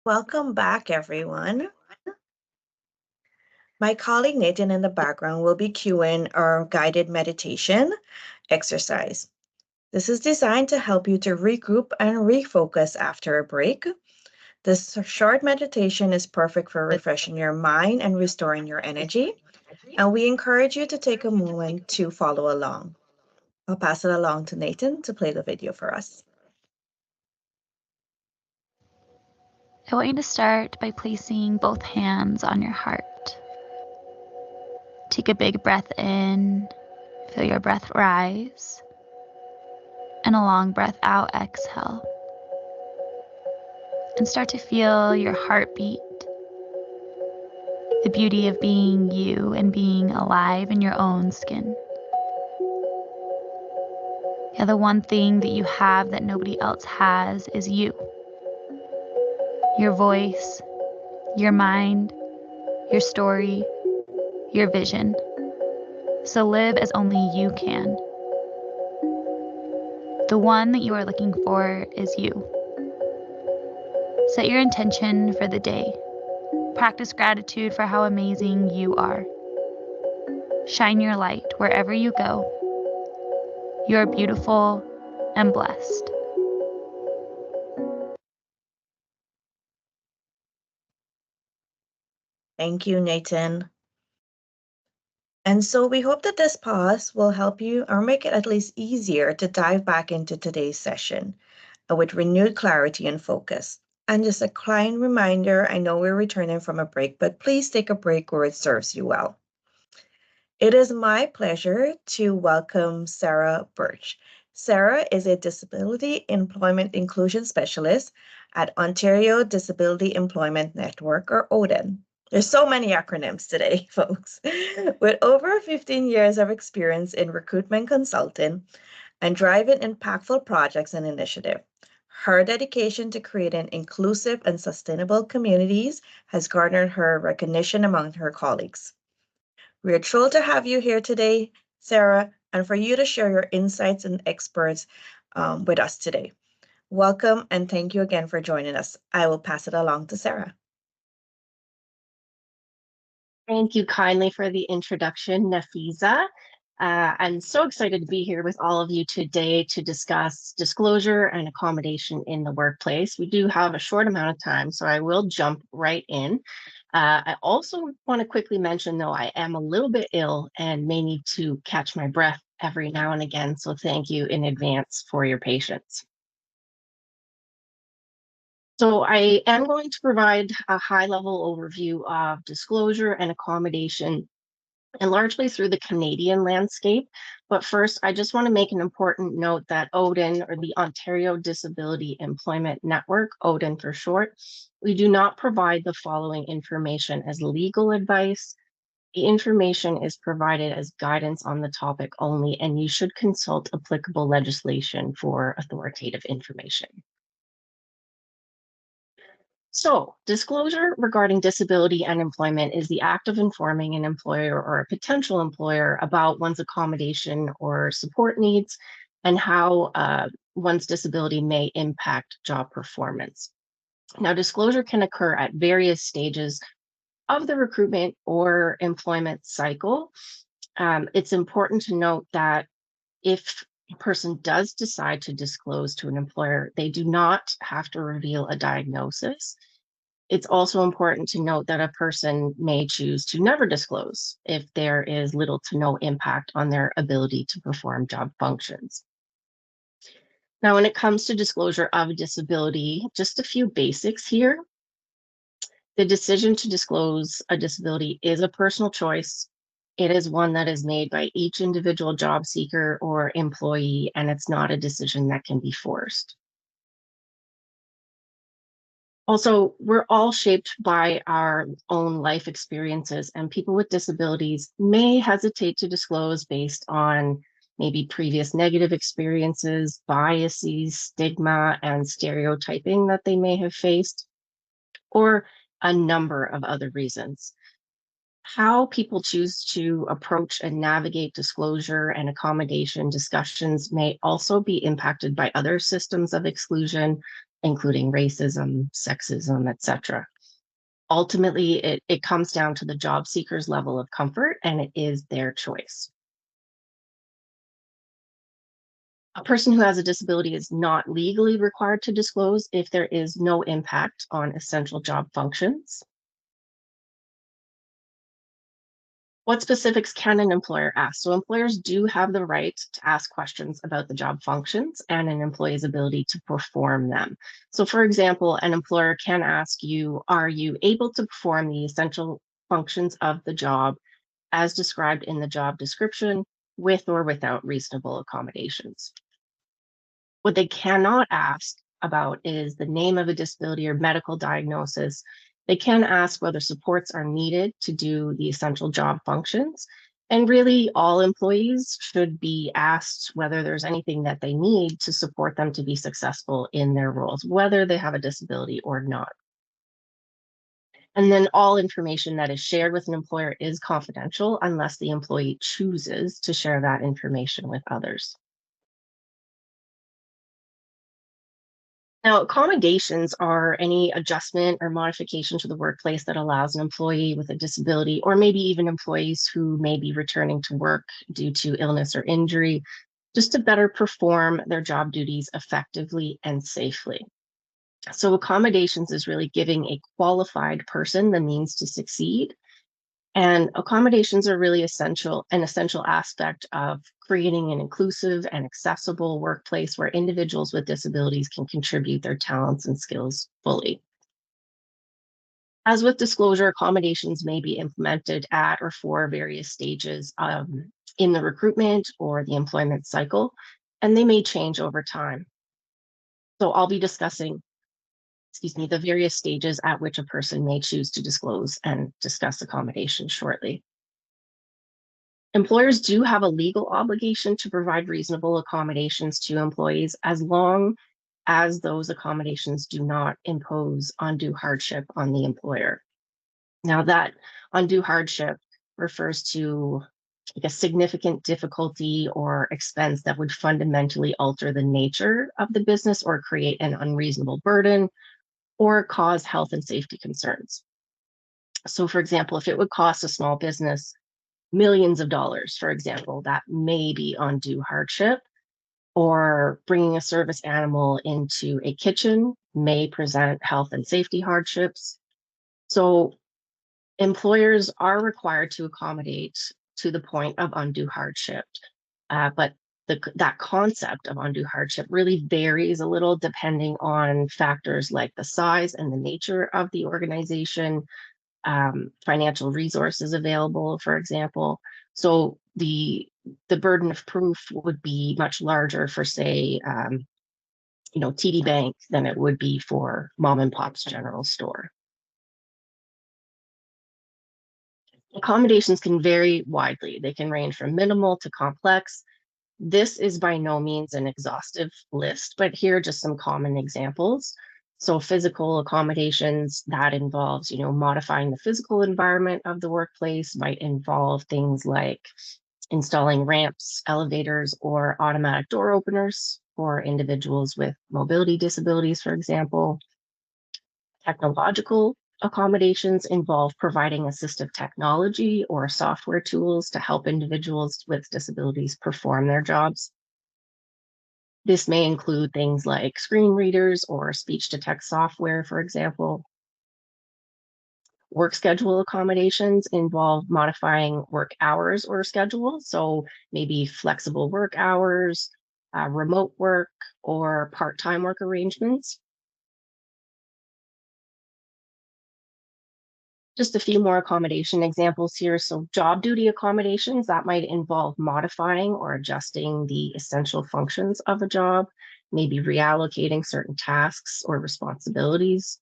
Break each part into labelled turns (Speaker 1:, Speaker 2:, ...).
Speaker 1: Welcome back, everyone. My colleague Nathan in the background will be cueing our guided meditation exercise. This is designed to help you to regroup and refocus after a break. This short meditation is perfect for refreshing your mind and restoring your energy, and we encourage you to take a moment to follow along. I'll pass it along to Nathan to play the video for us.
Speaker 2: I want you to start by placing both hands on your heart. Take a big breath in, feel your breath rise, and a long breath out, exhale. And start to feel your heartbeat, the beauty of being you and being alive in your own skin. Yeah, the one thing that you have that nobody else has is you. Your voice, your mind, your story, your vision. So live as only you can. The one that you are looking for is you. Set your intention for the day. Practice gratitude for how amazing you are. Shine your light wherever you go. You are beautiful and blessed.
Speaker 1: Thank you, Nathan. And so we hope that this pause will help you or make it at least easier to dive back into today's session with renewed clarity and focus. And just a kind reminder, I know we're returning from a break, but please take a break where it serves you well. It is my pleasure to welcome Sarah Birch. Sarah is a Disability Employment Inclusion Specialist at Ontario Disability Employment Network, or ODEN. There's so many acronyms today, folks. With over 15 years of experience in recruitment consulting and driving impactful projects and initiatives. Her dedication to creating inclusive and sustainable communities has garnered her recognition among her colleagues. We are thrilled to have you here today, Sarah, and for you to share your insights and experts with us today. Welcome and thank you again for joining us. I will pass it along to Sarah.
Speaker 3: Thank you kindly for the introduction, Nafisa. I'm so excited to be here with all of you today to discuss disclosure and accommodation in the workplace. We do have a short amount of time, so I will jump right in. I also want to quickly mention, though, I am a little bit ill and may need to catch my breath every now and again, so thank you in advance for your patience. So I am going to provide a high-level overview of disclosure and accommodation, and largely through the Canadian landscape. But first, I just want to make an important note that ODEN, or the Ontario Disability Employment Network, ODEN for short, we do not provide the following information as legal advice. The information is provided as guidance on the topic only, and you should consult applicable legislation for authoritative information. So, disclosure regarding disability and employment is the act of informing an employer or a potential employer about one's accommodation or support needs and how one's disability may impact job performance. Now, disclosure can occur at various stages of the recruitment or employment cycle. It's important to note that if a person does decide to disclose to an employer, they do not have to reveal a diagnosis. It's also important to note that a person may choose to never disclose if there is little to no impact on their ability to perform job functions. Now, when it comes to disclosure of disability, just a few basics here. The decision to disclose a disability is a personal choice. It is one that is made by each individual job seeker or employee, and it's not a decision that can be forced. Also, we're all shaped by our own life experiences, and people with disabilities may hesitate to disclose based on maybe previous negative experiences, biases, stigma, and stereotyping that they may have faced, or a number of other reasons. How people choose to approach and navigate disclosure and accommodation discussions may also be impacted by other systems of exclusion, including racism, sexism, etc. Ultimately, it comes down to the job seeker's level of comfort, and it is their choice. A person who has a disability is not legally required to disclose if there is no impact on essential job functions. What specifics can an employer ask? So employers do have the right to ask questions about the job functions and an employee's ability to perform them. So for example, an employer can ask you, are you able to perform the essential functions of the job as described in the job description with or without reasonable accommodations? What they cannot ask about is the name of a disability or medical diagnosis. They can ask whether supports are needed to do the essential job functions. And really, all employees should be asked whether there's anything that they need to support them to be successful in their roles, whether they have a disability or not. And then all information that is shared with an employer is confidential unless the employee chooses to share that information with others. Now, accommodations are any adjustment or modification to the workplace that allows an employee with a disability, or maybe even employees who may be returning to work due to illness or injury, just to better perform their job duties effectively and safely. So accommodations is really giving a qualified person the means to succeed. And accommodations are really an essential aspect of creating an inclusive and accessible workplace where individuals with disabilities can contribute their talents and skills fully. As with disclosure, accommodations may be implemented at or for various stages in the recruitment or the employment cycle, and they may change over time. So I'll be discussing the various stages at which a person may choose to disclose and discuss accommodation shortly. Employers do have a legal obligation to provide reasonable accommodations to employees as long as those accommodations do not impose undue hardship on the employer. Now, that undue hardship refers to a significant difficulty or expense that would fundamentally alter the nature of the business or create an unreasonable burden or cause health and safety concerns. So for example, if it would cost a small business millions of dollars, for example, that may be undue hardship, or bringing a service animal into a kitchen may present health and safety hardships. So employers are required to accommodate to the point of undue hardship, but that concept of undue hardship really varies a little depending on factors like the size and the nature of the organization, financial resources available, for example. So the burden of proof would be much larger for, say, TD Bank than it would be for mom and pop's general store. Accommodations can vary widely. They can range from minimal to complex. This is by no means an exhaustive list, but here are just some common examples. So physical accommodations, that involves, modifying the physical environment of the workplace, might involve things like installing ramps, elevators, or automatic door openers for individuals with mobility disabilities, for example. Technological accommodations involve providing assistive technology or software tools to help individuals with disabilities perform their jobs. This may include things like screen readers or speech-to-text software, for example. Work schedule accommodations involve modifying work hours or schedules, so maybe flexible work hours, remote work, or part-time work arrangements. Just a few more accommodation examples here. So job duty accommodations, that might involve modifying or adjusting the essential functions of a job, maybe reallocating certain tasks or responsibilities.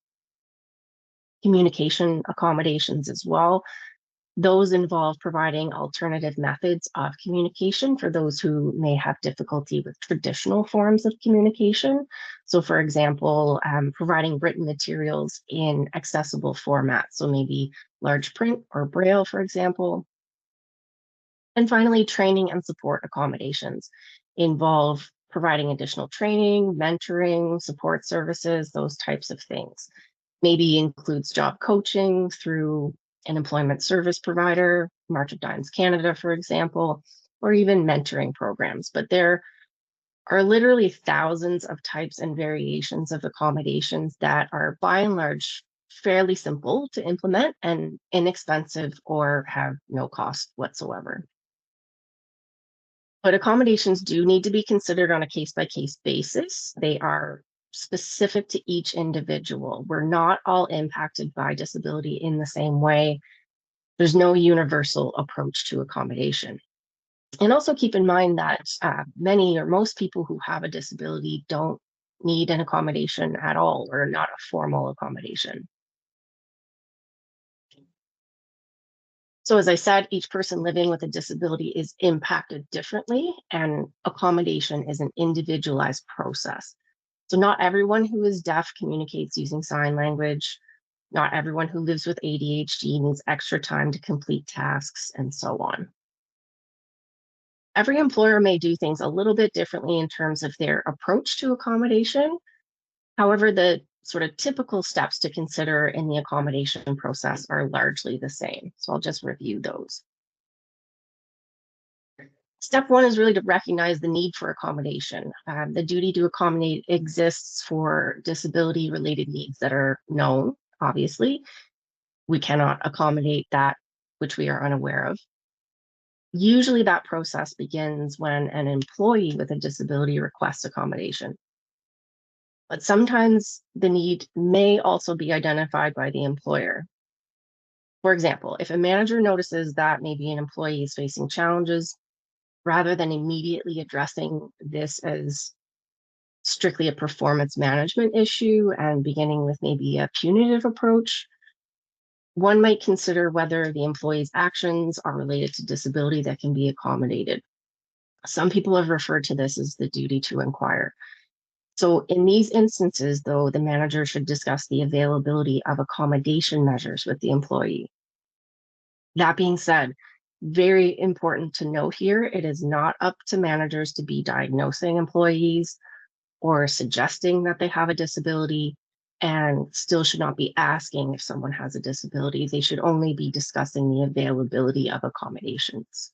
Speaker 3: Communication accommodations as well. Those involve providing alternative methods of communication for those who may have difficulty with traditional forms of communication. So for example, providing written materials in accessible formats, so maybe large print or braille, for example. And finally, training and support accommodations involve providing additional training, mentoring, support services, those types of things. Maybe includes job coaching through an employment service provider, March of Dimes Canada, for example, or even mentoring programs. But there are literally thousands of types and variations of accommodations that are by and large fairly simple to implement and inexpensive or have no cost whatsoever. But accommodations do need to be considered on a case-by-case basis. They are specific to each individual. We're not all impacted by disability in the same way. There's no universal approach to accommodation. And also keep in mind that many or most people who have a disability don't need an accommodation at all, or not a formal accommodation. So as I said, each person living with a disability is impacted differently, and accommodation is an individualized process. So not everyone who is deaf communicates using sign language. Not everyone who lives with ADHD needs extra time to complete tasks, and so on. Every employer may do things a little bit differently in terms of their approach to accommodation. However, the sort of typical steps to consider in the accommodation process are largely the same. So I'll just review those. Step one is really to recognize the need for accommodation. The duty to accommodate exists for disability-related needs that are known, obviously. We cannot accommodate that which we are unaware of. Usually that process begins when an employee with a disability requests accommodation. But sometimes the need may also be identified by the employer. For example, if a manager notices that maybe an employee is facing challenges, rather than immediately addressing this as strictly a performance management issue and beginning with maybe a punitive approach, one might consider whether the employee's actions are related to disability that can be accommodated. Some people have referred to this as the duty to inquire. So in these instances, though, the manager should discuss the availability of accommodation measures with the employee. That being said, very important to note here, it is not up to managers to be diagnosing employees or suggesting that they have a disability, and still should not be asking if someone has a disability. They should only be discussing the availability of accommodations.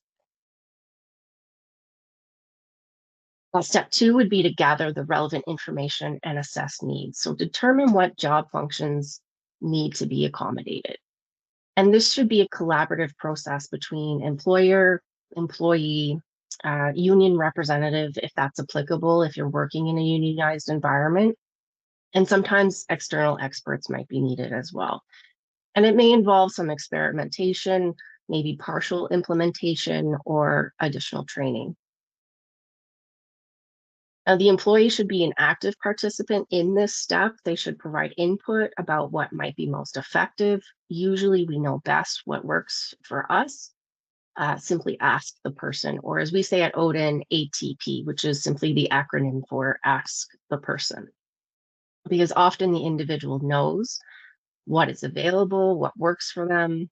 Speaker 3: Step two would be to gather the relevant information and assess needs. So determine what job functions need to be accommodated. And this should be a collaborative process between employer, employee, union representative, if that's applicable, if you're working in a unionized environment. And sometimes external experts might be needed as well. And it may involve some experimentation, maybe partial implementation or additional training. Now, the employee should be an active participant in this step. They should provide input about what might be most effective. Usually we know best what works for us. Simply ask the person, or as we say at Odin, ATP, which is simply the acronym for ask the person. Because often the individual knows what is available, what works for them.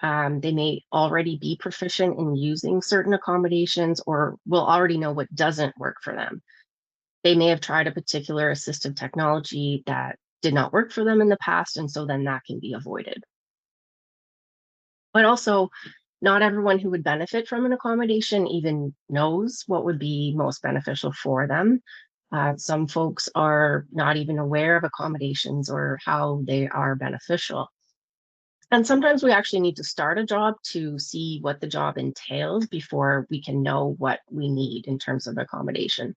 Speaker 3: They may already be proficient in using certain accommodations or will already know what doesn't work for them. They may have tried a particular assistive technology that did not work for them in the past, and so then that can be avoided. But also, not everyone who would benefit from an accommodation even knows what would be most beneficial for them. Some folks are not even aware of accommodations or how they are beneficial. And sometimes we actually need to start a job to see what the job entails before we can know what we need in terms of accommodation.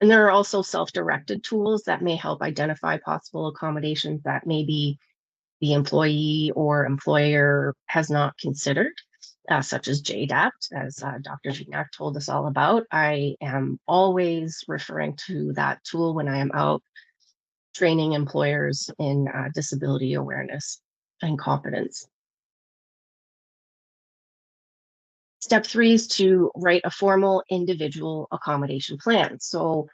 Speaker 3: And there are also self-directed tools that may help identify possible accommodations that maybe the employee or employer has not considered, such as JDAPT, as Dr. Gignac told us all about. I am always referring to that tool when I am out training employers in disability awareness and competence. Step three is to write a formal individual accommodation plan. So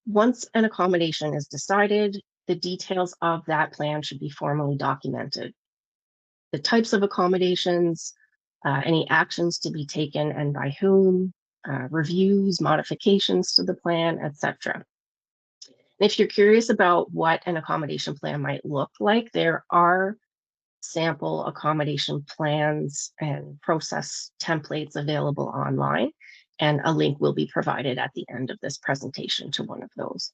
Speaker 3: once an accommodation is decided, the details of that plan should be formally documented. The types of accommodations, any actions to be taken and by whom, reviews, modifications to the plan, etc. If you're curious about what an accommodation plan might look like, there are sample accommodation plans and process templates available online, and a link will be provided at the end of this presentation to one of those.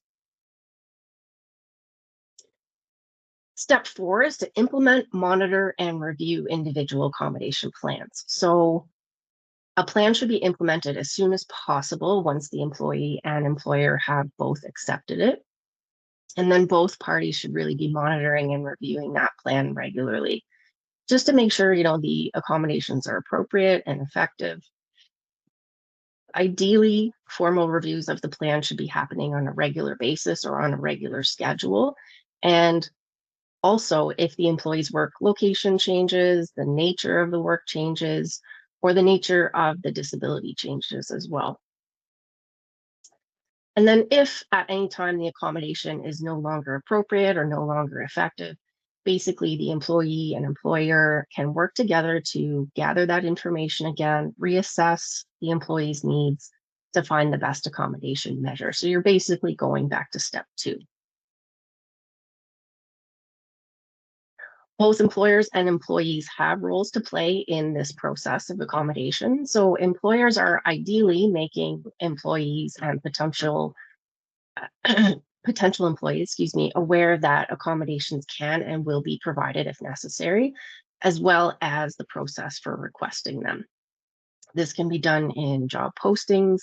Speaker 3: Step 4 is to implement, monitor, and review individual accommodation plans. So a plan should be implemented as soon as possible once the employee and employer have both accepted it. And then both parties should really be monitoring and reviewing that plan regularly, just to make sure, the accommodations are appropriate and effective. Ideally, formal reviews of the plan should be happening on a regular basis or on a regular schedule. And also, if the employee's work location changes, the nature of the work changes, or the nature of the disability changes as well. And then if at any time the accommodation is no longer appropriate or no longer effective, basically the employee and employer can work together to gather that information again, reassess the employee's needs to find the best accommodation measure. So you're basically going back to step 2. Both employers and employees have roles to play in this process of accommodation. So employers are ideally making employees and potential employees, aware that accommodations can and will be provided if necessary, as well as the process for requesting them. This can be done in job postings,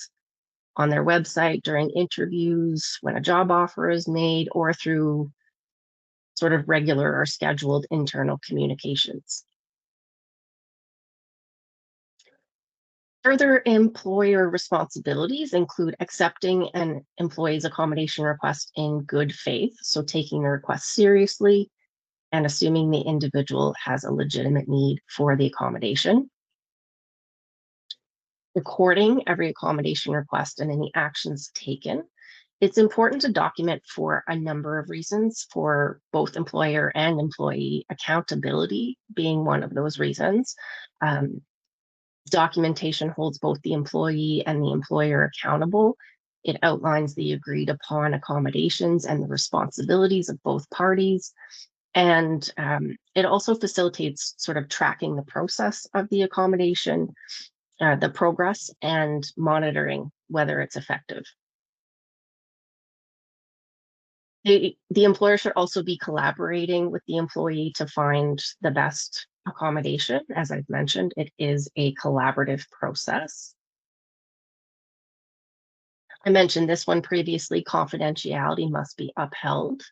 Speaker 3: on their website, during interviews, when a job offer is made, or through sort of regular or scheduled internal communications. Further employer responsibilities include accepting an employee's accommodation request in good faith, so taking the request seriously and assuming the individual has a legitimate need for the accommodation. Recording every accommodation request and any actions taken. It's important to document for a number of reasons, for both employer and employee, accountability being one of those reasons. Documentation holds both the employee and the employer accountable. It outlines the agreed upon accommodations and the responsibilities of both parties. And it also facilitates sort of tracking the process of the accommodation, the progress, and monitoring whether it's effective. The employer should also be collaborating with the employee to find the best accommodation. As I've mentioned, it is a collaborative process. I mentioned this one previously, confidentiality must be upheld.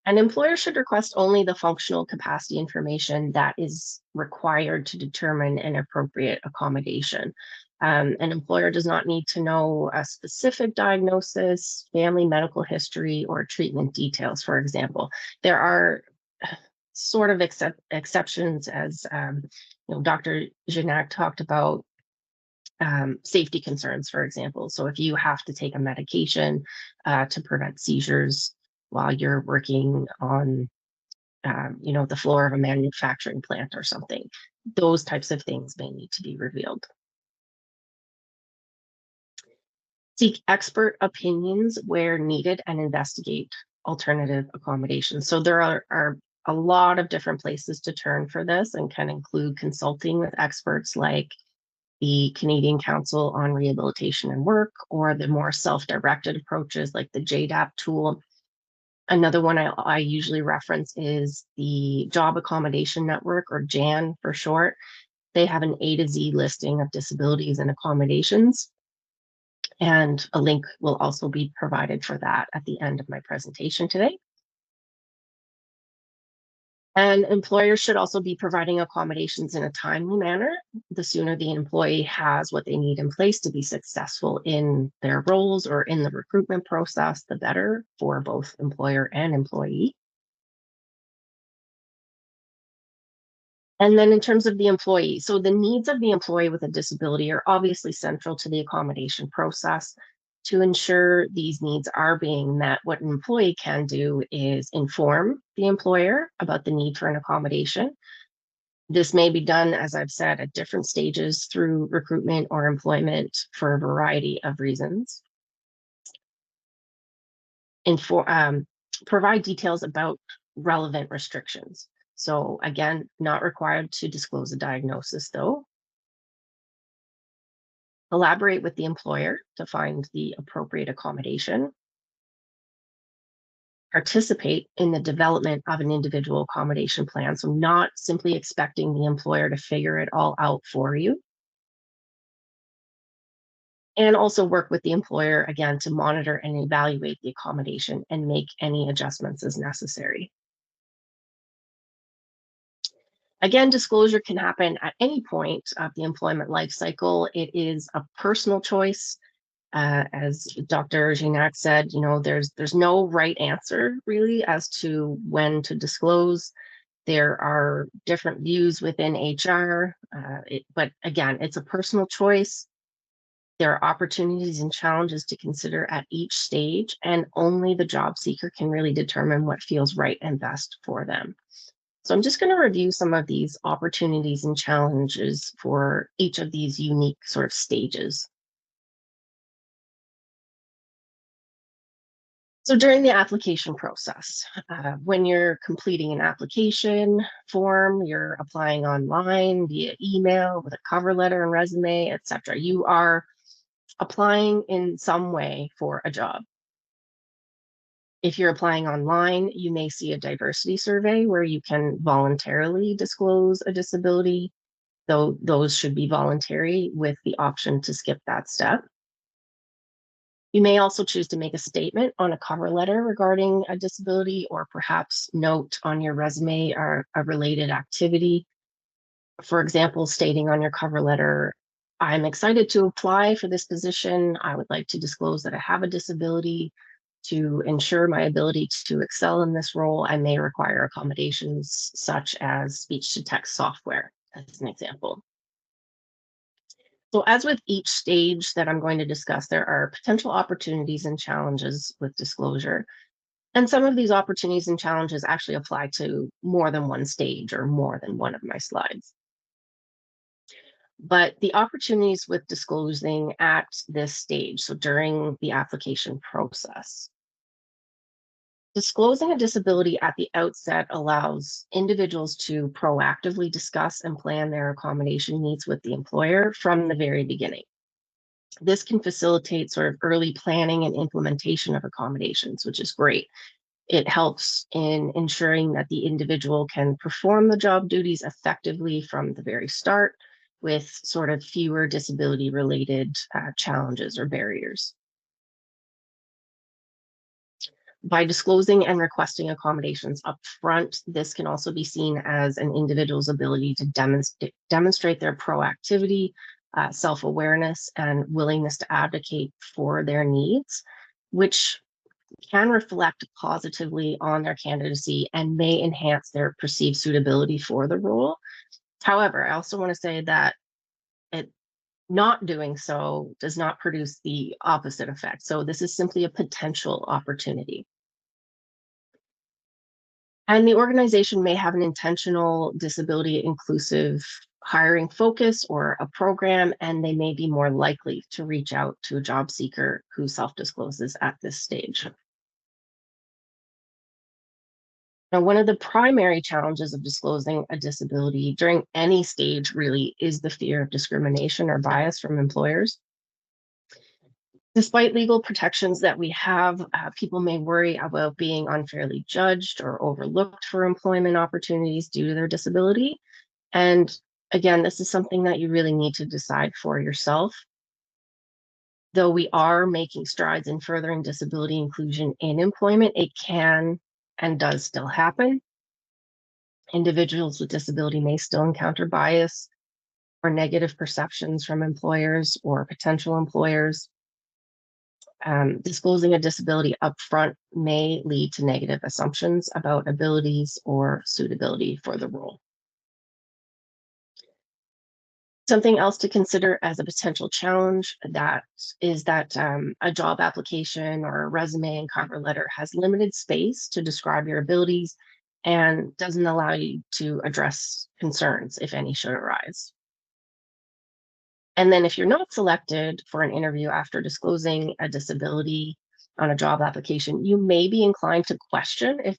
Speaker 3: An employer should request only the functional capacity information that is required to determine an appropriate accommodation. An employer does not need to know a specific diagnosis, family medical history, or treatment details, for example. There are sort of exceptions, as Dr. Gignac talked about, safety concerns, for example. So if you have to take a medication to prevent seizures while you're working on, the floor of a manufacturing plant or something, those types of things may need to be revealed. Seek expert opinions where needed and investigate alternative accommodations. So there are a lot of different places to turn for this, and can include consulting with experts like the Canadian Council on Rehabilitation and Work, or the more self-directed approaches like the JDAPT tool. Another one I usually reference is the Job Accommodation Network, or JAN for short. They have an A to Z listing of disabilities and accommodations, and a link will also be provided for that at the end of my presentation today. And employers should also be providing accommodations in a timely manner. The sooner the employee has what they need in place to be successful in their roles or in the recruitment process, the better for both employer and employee. And then in terms of the employee, so the needs of the employee with a disability are obviously central to the accommodation process. To ensure these needs are being met, what an employee can do is inform the employer about the need for an accommodation, This may be done, as I've said, at different stages through recruitment or employment for a variety of reasons. Provide details about relevant restrictions. So again, not required to disclose a diagnosis though. Collaborate with the employer to find the appropriate accommodation. Participate in the development of an individual accommodation plan. So not simply expecting the employer to figure it all out for you. And also work with the employer, again, to monitor and evaluate the accommodation and make any adjustments as necessary. Again, disclosure can happen at any point of the employment life cycle. It is a personal choice. As Dr. Gignac said, there's no right answer really as to when to disclose. There are different views within HR, but again, it's a personal choice. There are opportunities and challenges to consider at each stage, and only the job seeker can really determine what feels right and best for them. So I'm just going to review some of these opportunities and challenges for each of these unique sort of stages. So during the application process, when you're completing an application form, you're applying online via email with a cover letter and resume, etc. You are applying in some way for a job. If you're applying online, you may see a diversity survey where you can voluntarily disclose a disability, though those should be voluntary with the option to skip that step. You may also choose to make a statement on a cover letter regarding a disability, or perhaps note on your resume or a related activity. For example, stating on your cover letter, I'm excited to apply for this position. I would like to disclose that I have a disability. To ensure my ability to excel in this role, I may require accommodations such as speech-to-text software, as an example. So as with each stage that I'm going to discuss, there are potential opportunities and challenges with disclosure. And some of these opportunities and challenges actually apply to more than one stage or more than one of my slides. But the opportunities with disclosing at this stage, so during the application process, disclosing a disability at the outset allows individuals to proactively discuss and plan their accommodation needs with the employer from the very beginning. This can facilitate sort of early planning and implementation of accommodations, which is great. It helps in ensuring that the individual can perform the job duties effectively from the very start with sort of fewer disability-related challenges or barriers. By disclosing and requesting accommodations up front, this can also be seen as an individual's ability to demonstrate their proactivity, self-awareness, and willingness to advocate for their needs, which can reflect positively on their candidacy and may enhance their perceived suitability for the role. However, I also want to say that not doing so does not produce the opposite effect. So this is simply a potential opportunity. And the organization may have an intentional disability inclusive hiring focus or a program, and they may be more likely to reach out to a job seeker who self-discloses at this stage. Now, one of the primary challenges of disclosing a disability during any stage really is the fear of discrimination or bias from employers. Despite legal protections that we have, people may worry about being unfairly judged or overlooked for employment opportunities due to their disability. And again, this is something that you really need to decide for yourself. Though we are making strides in furthering disability inclusion in employment, it can and does still happen. Individuals with disability may still encounter bias or negative perceptions from employers or potential employers. Disclosing a disability upfront may lead to negative assumptions about abilities or suitability for the role. Something else to consider as a potential challenge is that a job application or a resume and cover letter has limited space to describe your abilities and doesn't allow you to address concerns if any should arise. And then if you're not selected for an interview after disclosing a disability on a job application, you may be inclined to question if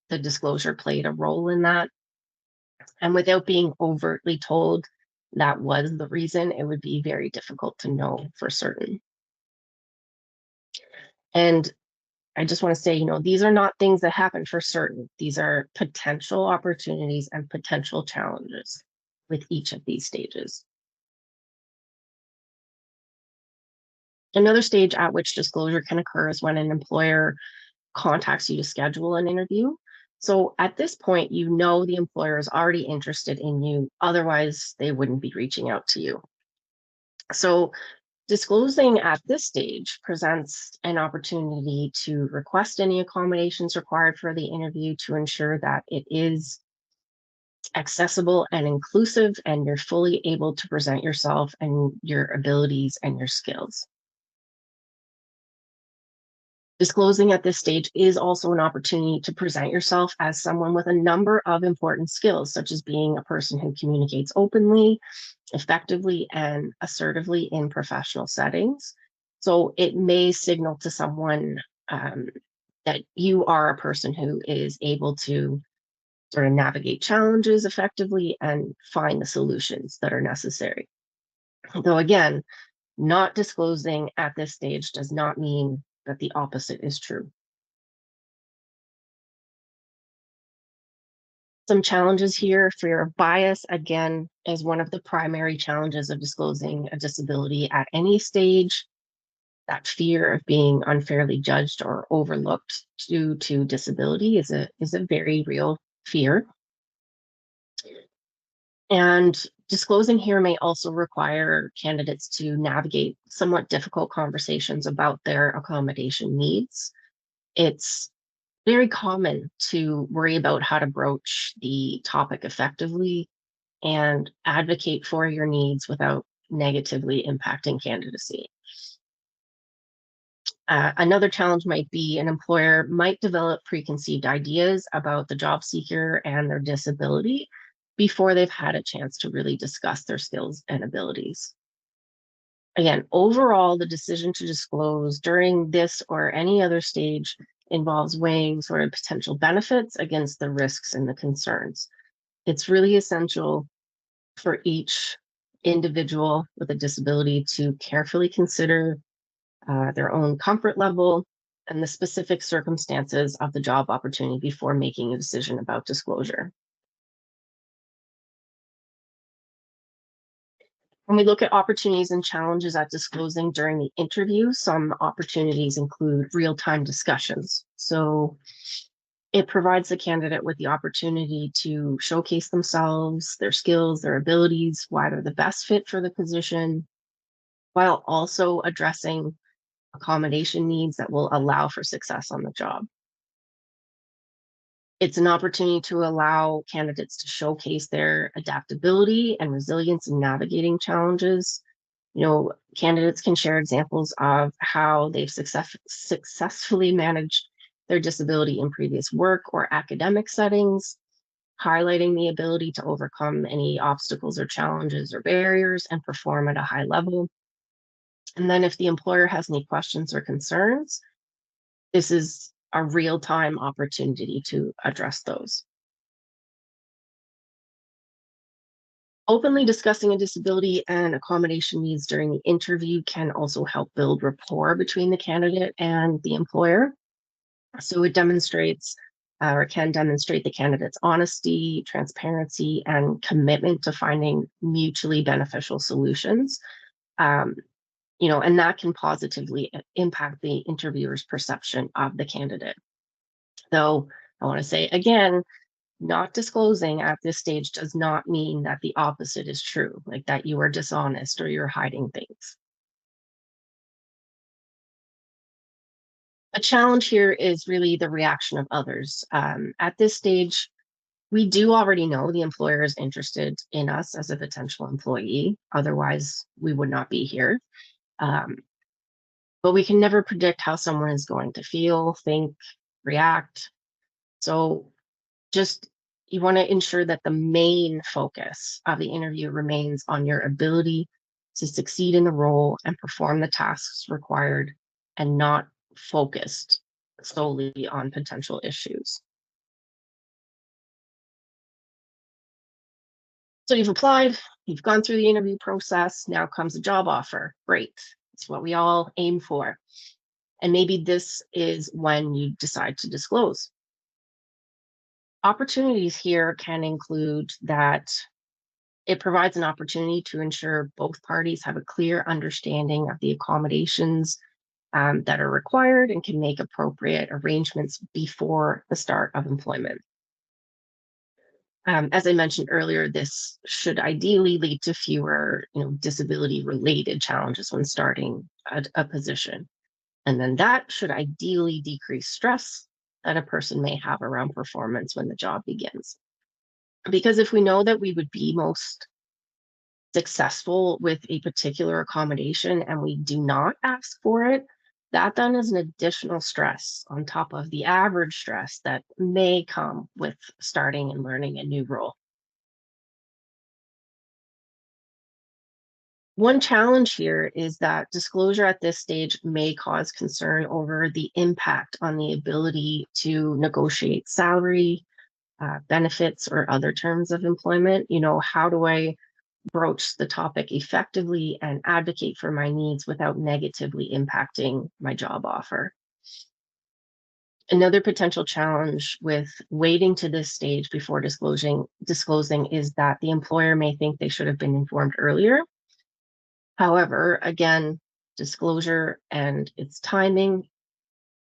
Speaker 3: the disclosure played a role in that. And without being overtly told that was the reason, it would be very difficult to know for certain. And I just want to say, these are not things that happen for certain. These are potential opportunities and potential challenges with each of these stages. Another stage at which disclosure can occur is when an employer contacts you to schedule an interview. So at this point, the employer is already interested in you. Otherwise, they wouldn't be reaching out to you. So disclosing at this stage presents an opportunity to request any accommodations required for the interview to ensure that it is accessible and inclusive, and you're fully able to present yourself and your abilities and your skills. Disclosing at this stage is also an opportunity to present yourself as someone with a number of important skills, such as being a person who communicates openly, effectively, and assertively in professional settings. So it may signal to someone that you are a person who is able to sort of navigate challenges effectively and find the solutions that are necessary. Though again, not disclosing at this stage does not mean that the opposite is true. Some challenges here: fear of bias, again, is one of the primary challenges of disclosing a disability at any stage. That fear of being unfairly judged or overlooked due to disability is a very real fear. And disclosing here may also require candidates to navigate somewhat difficult conversations about their accommodation needs. It's very common to worry about how to broach the topic effectively and advocate for your needs without negatively impacting candidacy. Another challenge might be an employer might develop preconceived ideas about the job seeker and their disability before they've had a chance to really discuss their skills and abilities. Again, overall, the decision to disclose during this or any other stage involves weighing sort of potential benefits against the risks and the concerns. It's really essential for each individual with a disability to carefully consider their own comfort level and the specific circumstances of the job opportunity before making a decision about disclosure. When we look at opportunities and challenges at disclosing during the interview, some opportunities include real-time discussions. So it provides the candidate with the opportunity to showcase themselves, their skills, their abilities, why they're the best fit for the position, while also addressing accommodation needs that will allow for success on the job. It's an opportunity to allow candidates to showcase their adaptability and resilience in navigating challenges. Candidates can share examples of how they've successfully managed their disability in previous work or academic settings, highlighting the ability to overcome any obstacles or challenges or barriers and perform at a high level. And then if the employer has any questions or concerns, this is a real-time opportunity to address those. Openly discussing a disability and accommodation needs during the interview can also help build rapport between the candidate and the employer. So it demonstrates or can demonstrate the candidate's honesty, transparency, and commitment to finding mutually beneficial solutions. And that can positively impact the interviewer's perception of the candidate. Though I want to say again, not disclosing at this stage does not mean that the opposite is true, like that you are dishonest or you're hiding things. A challenge here is really the reaction of others. At this stage, we do already know the employer is interested in us as a potential employee. Otherwise, we would not be here. But we can never predict how someone is going to feel, think, react. So you want to ensure that the main focus of the interview remains on your ability to succeed in the role and perform the tasks required, and not focused solely on potential issues. So you've applied, you've gone through the interview process, now comes a job offer. Great. It's what we all aim for. And maybe this is when you decide to disclose. Opportunities here can include that it provides an opportunity to ensure both parties have a clear understanding of the accommodations that are required and can make appropriate arrangements before the start of employment. As I mentioned earlier, this should ideally lead to fewer, disability-related challenges when starting a position. And then that should ideally decrease stress that a person may have around performance when the job begins. Because if we know that we would be most successful with a particular accommodation and we do not ask for it, that then is an additional stress on top of the average stress that may come with starting and learning a new role. One challenge here is that disclosure at this stage may cause concern over the impact on the ability to negotiate salary, benefits, or other terms of employment. How do I broach the topic effectively and advocate for my needs without negatively impacting my job offer? Another potential challenge with waiting to this stage before disclosing is that the employer may think they should have been informed earlier. However, again, disclosure and its timing,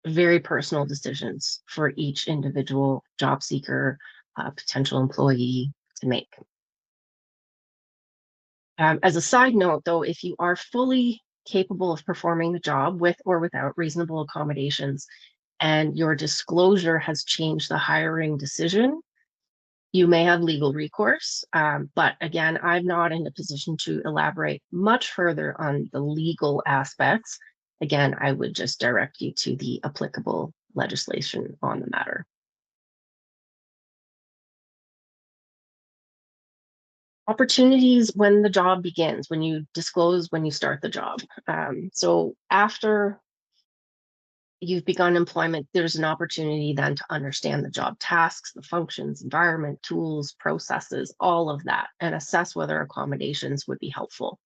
Speaker 3: very personal decisions for each individual job seeker, potential employee to make. As a side note, though, if you are fully capable of performing the job with or without reasonable accommodations, and your disclosure has changed the hiring decision, you may have legal recourse. But again, I'm not in a position to elaborate much further on the legal aspects. Again, I would just direct you to the applicable legislation on the matter. Opportunities when the job begins, when you disclose, when you start the job. So after you've begun employment, there's an opportunity then to understand the job tasks, the functions, environment, tools, processes, all of that, and assess whether accommodations would be helpful.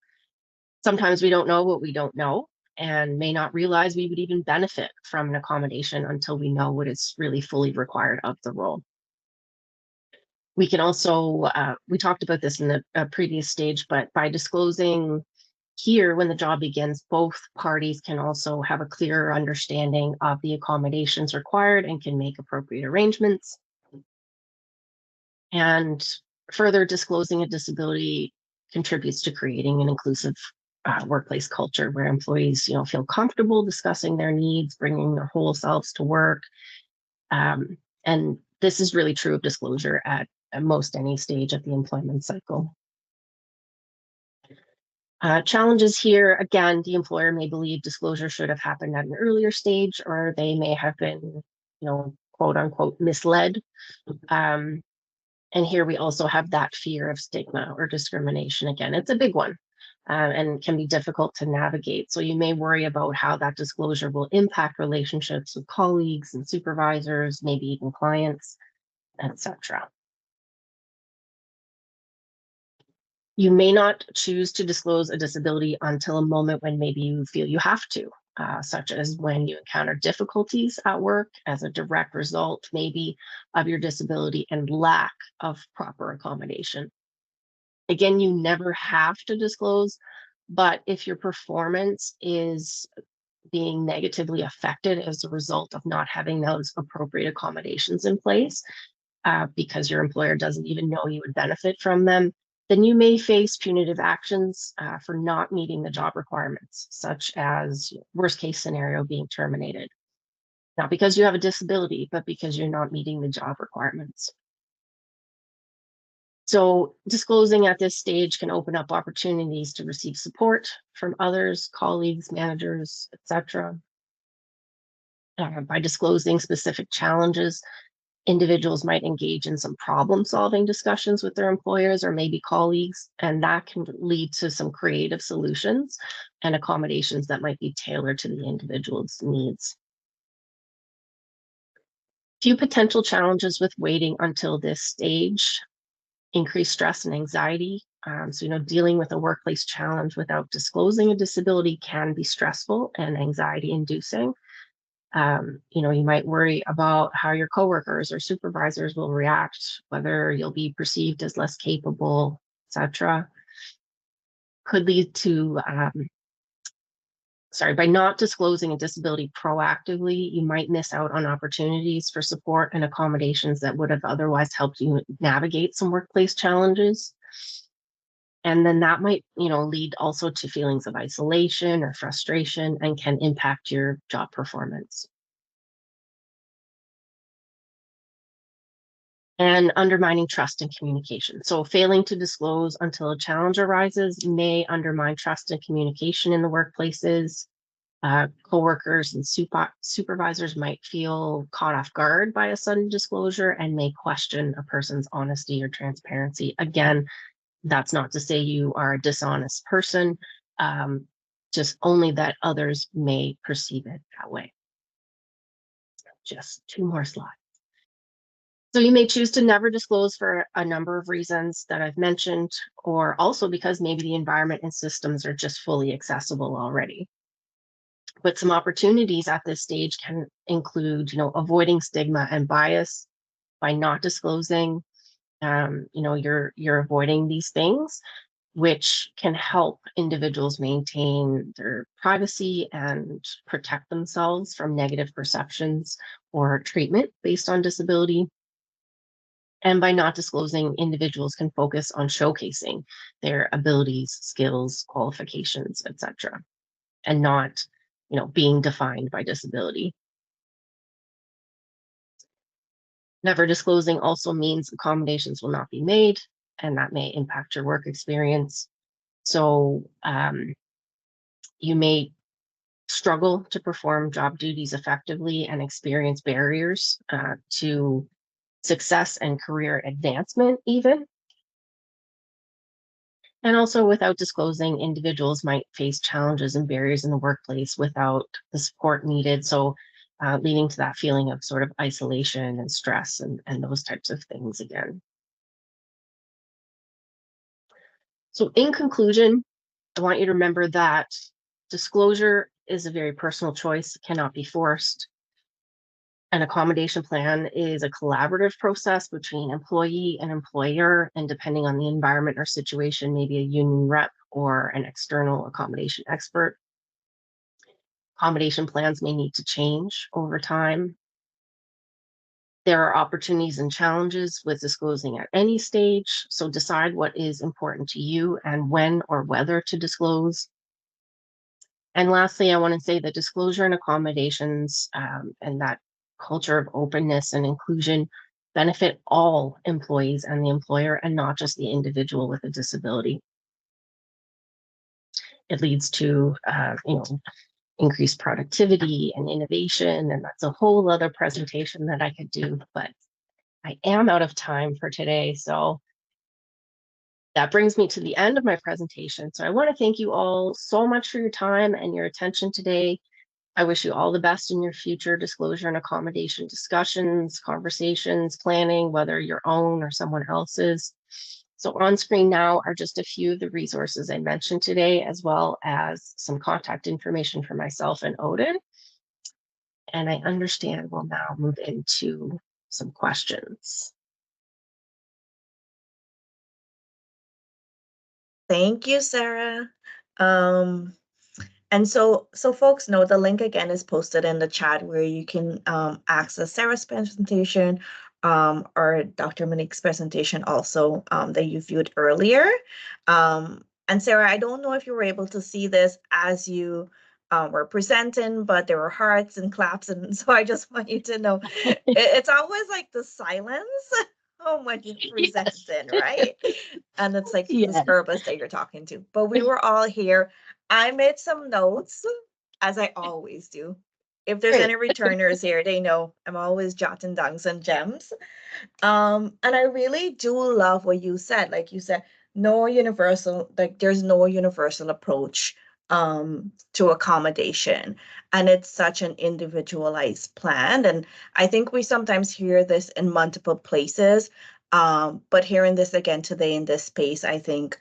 Speaker 3: Sometimes we don't know what we don't know and may not realize we would even benefit from an accommodation until we know what is really fully required of the role. We can also, we talked about this in the previous stage, but by disclosing here, when the job begins, both parties can also have a clearer understanding of the accommodations required and can make appropriate arrangements. And further, disclosing a disability contributes to creating an inclusive workplace culture where employees, feel comfortable discussing their needs, bringing their whole selves to work. And this is really true of disclosure at most any stage of the employment cycle. Challenges here, again, the employer may believe disclosure should have happened at an earlier stage, or they may have been, quote unquote, misled. And here we also have that fear of stigma or discrimination. Again, it's a big one and can be difficult to navigate. So you may worry about how that disclosure will impact relationships with colleagues and supervisors, maybe even clients, etc. You may not choose to disclose a disability until a moment when maybe you feel you have to, such as when you encounter difficulties at work as a direct result, maybe, of your disability and lack of proper accommodation. Again, you never have to disclose, but if your performance is being negatively affected as a result of not having those appropriate accommodations in place, because your employer doesn't even know you would benefit from them, then you may face punitive actions for not meeting the job requirements, such as worst case scenario being terminated. Not because you have a disability, but because you're not meeting the job requirements. So disclosing at this stage can open up opportunities to receive support from others, colleagues, managers, etc. By disclosing specific challenges individuals might engage in some problem-solving discussions with their employers or maybe colleagues, and that can lead to some creative solutions and accommodations that might be tailored to the individual's needs. Few potential challenges with waiting until this stage: increased stress and anxiety. So, dealing with a workplace challenge without disclosing a disability can be stressful and anxiety-inducing. You might worry about how your coworkers or supervisors will react, whether you'll be perceived as less capable, etc. Could lead to, by not disclosing a disability proactively, you might miss out on opportunities for support and accommodations that would have otherwise helped you navigate some workplace challenges. And then that might, lead also to feelings of isolation or frustration and can impact your job performance. And undermining trust and communication. So failing to disclose until a challenge arises may undermine trust and communication in the workplaces. Coworkers and supervisors might feel caught off guard by a sudden disclosure and may question a person's honesty or transparency. Again, that's not to say you are a dishonest person, just only that others may perceive it that way. Just 2 more slides. So you may choose to never disclose for a number of reasons that I've mentioned, or also because maybe the environment and systems are just fully accessible already. But some opportunities at this stage can include, avoiding stigma and bias by not disclosing. You're avoiding these things, which can help individuals maintain their privacy and protect themselves from negative perceptions or treatment based on disability. And by not disclosing, individuals can focus on showcasing their abilities, skills, qualifications, etc., and not, being defined by disability. Never disclosing also means accommodations will not be made, and that may impact your work experience. So you may struggle to perform job duties effectively and experience barriers to success and career advancement even. And also, without disclosing, individuals might face challenges and barriers in the workplace without the support needed. So leading to that feeling of sort of isolation and stress and those types of things again. So in conclusion, I want you to remember that disclosure is a very personal choice, cannot be forced. An accommodation plan is a collaborative process between employee and employer, and depending on the environment or situation, maybe a union rep or an external accommodation expert. Accommodation plans may need to change over time. There are opportunities and challenges with disclosing at any stage, so decide what is important to you and when or whether to disclose. And lastly, I want to say that disclosure and accommodations and that culture of openness and inclusion benefit all employees and the employer, and not just the individual with a disability. It leads to increased productivity and innovation, and that's a whole other presentation that I could do, but I am out of time for today. So that brings me to the end of my presentation. So I want to thank you all so much for your time and your attention today. I wish you all the best in your future disclosure and accommodation discussions, conversations, planning, whether your own or someone else's. So on screen now are just a few of the resources I mentioned today, as well as some contact information for myself and Odin. And I understand we'll now move into some questions.
Speaker 1: Thank you, Sarah. And so folks know the link again is posted in the chat where you can access Sarah's presentation or Dr. Monique's presentation also that you viewed earlier. And Sarah, I don't know if you were able to see this as you were presenting, but there were hearts and claps. And so I just want you to know, it's always like the silence when you're presenting, right? And it's like this herbalist that you're talking to. But we were all here. I made some notes, as I always do, if there's
Speaker 3: Great.
Speaker 1: any returners here, they know I'm always jotting down some gems. And I really do love what you said. Like you said, there's no universal approach to accommodation. And it's such an individualized plan. And I think we sometimes hear this in multiple places. But hearing this again today in this space, I think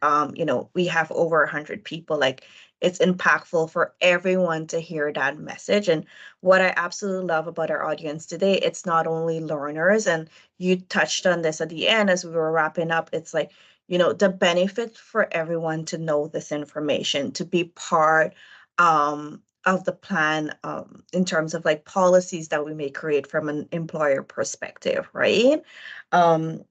Speaker 1: we have over 100 people. Like it's impactful for everyone to hear that message. And what I absolutely love about our audience today, it's not only learners, and you touched on this at the end as we were wrapping up. It's like, the benefit for everyone to know this information, to be part of the plan in terms of like policies that we may create from an employer perspective, right? Um,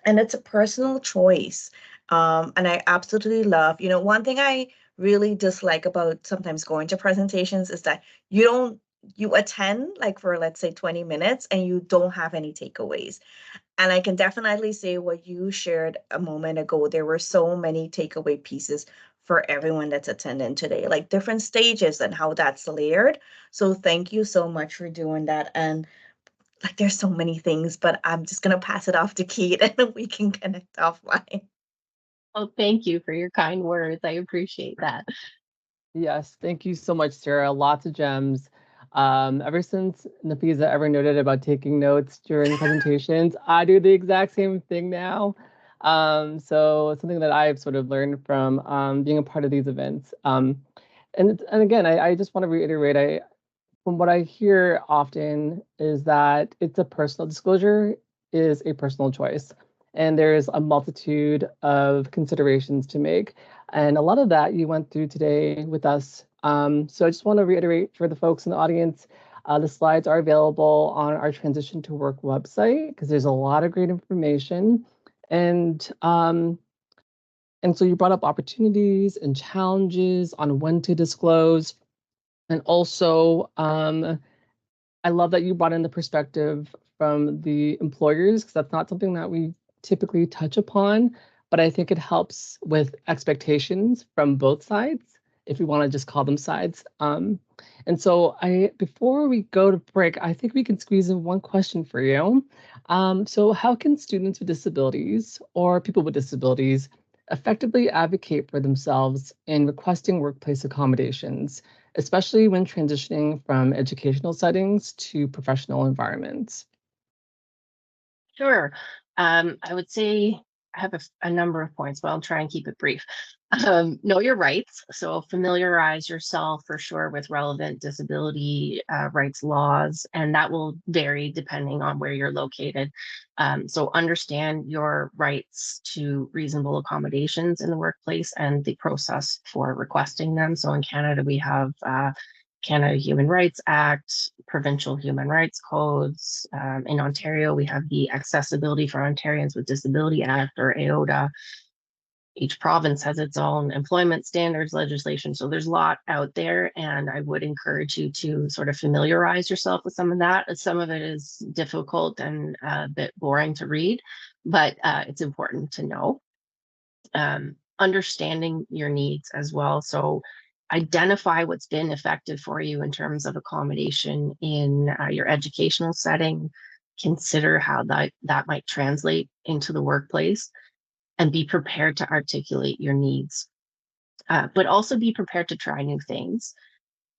Speaker 1: and it's a personal choice. And I absolutely love, one thing I really dislike about sometimes going to presentations is that you attend like for let's say 20 minutes and you don't have any takeaways. And I can definitely say what you shared a moment ago, there were so many takeaway pieces for everyone that's attending today, like different stages and how that's layered. So thank you so much for doing that. And like there's so many things, but I'm just gonna pass it off to Kate and we can connect offline.
Speaker 3: Oh, thank you for your kind words. I appreciate that.
Speaker 4: Yes, thank you so much, Sarah. Lots of gems. Ever since Nafisa ever noted about taking notes during presentations, I do the exact same thing now. So it's something that I've sort of learned from being a part of these events. And again, I just want to reiterate, from what I hear often is that it's a personal disclosure is a personal choice. And there's a multitude of considerations to make. And a lot of that you went through today with us. So I just want to reiterate for the folks in the audience, the slides are available on our Transition to Work website because there's a lot of great information. And so you brought up opportunities and challenges on when to disclose. And also, I love that you brought in the perspective from the employers because that's not something that we typically touch upon, but I think it helps with expectations from both sides, if we want to just call them sides. And so before we go to break, I think we can squeeze in one question for you. So how can students with disabilities or people with disabilities effectively advocate for themselves in requesting workplace accommodations, especially when transitioning from educational settings to professional environments?
Speaker 3: Sure. I would say I have a number of points, but I'll try and keep it brief. Know your rights. So familiarize yourself for sure with relevant disability rights laws, and that will vary depending on where you're located. So understand your rights to reasonable accommodations in the workplace and the process for requesting them. So in Canada, we have Canada Human Rights Act, provincial human rights codes. In Ontario, we have the Accessibility for Ontarians with Disability Act, or AODA. Each province has its own employment standards legislation. So there's a lot out there, and I would encourage you to sort of familiarize yourself with some of that. Some of it is difficult and a bit boring to read, but it's important to know. Understanding your needs as well. So identify what's been effective for you in terms of accommodation in your educational setting. Consider how that might translate into the workplace, and be prepared to articulate your needs. But also be prepared to try new things.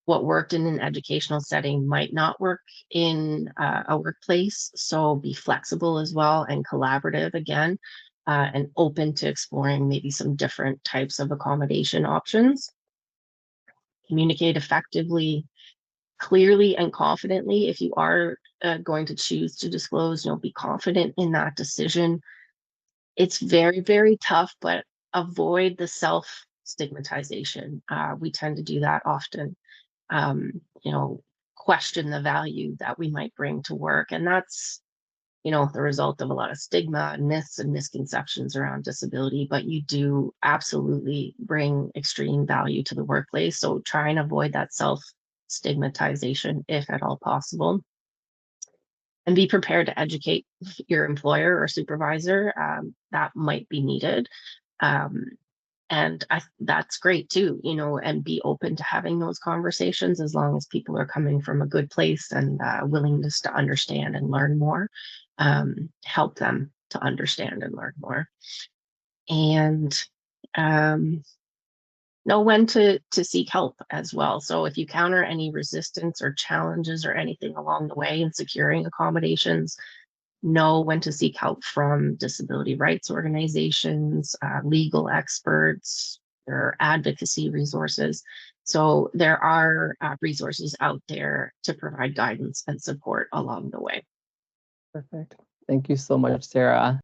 Speaker 3: What worked in an educational setting might not work in a workplace. So be flexible as well and collaborative again, and open to exploring maybe some different types of accommodation options. Communicate effectively, clearly, and confidently. If you are going to choose to disclose, be confident in that decision. It's very, very tough, but avoid the self stigmatization. We tend to do that often. um, you know, question the value that we might bring to work. And that's, the result of a lot of stigma and myths and misconceptions around disability, but you do absolutely bring extreme value to the workplace. So try and avoid that self stigmatization if at all possible. And be prepared to educate your employer or supervisor. That might be needed. Um, And that's great too, you know, and be open to having those conversations as long as people are coming from a good place and willingness to understand and learn more. Help them to understand and learn more. And know when to seek help as well. So if you counter any resistance or challenges or anything along the way in securing accommodations, know when to seek help from disability rights organizations, legal experts, or advocacy resources. So there are resources out there to provide guidance and support along the way.
Speaker 4: Perfect. Thank you so much, Sarah.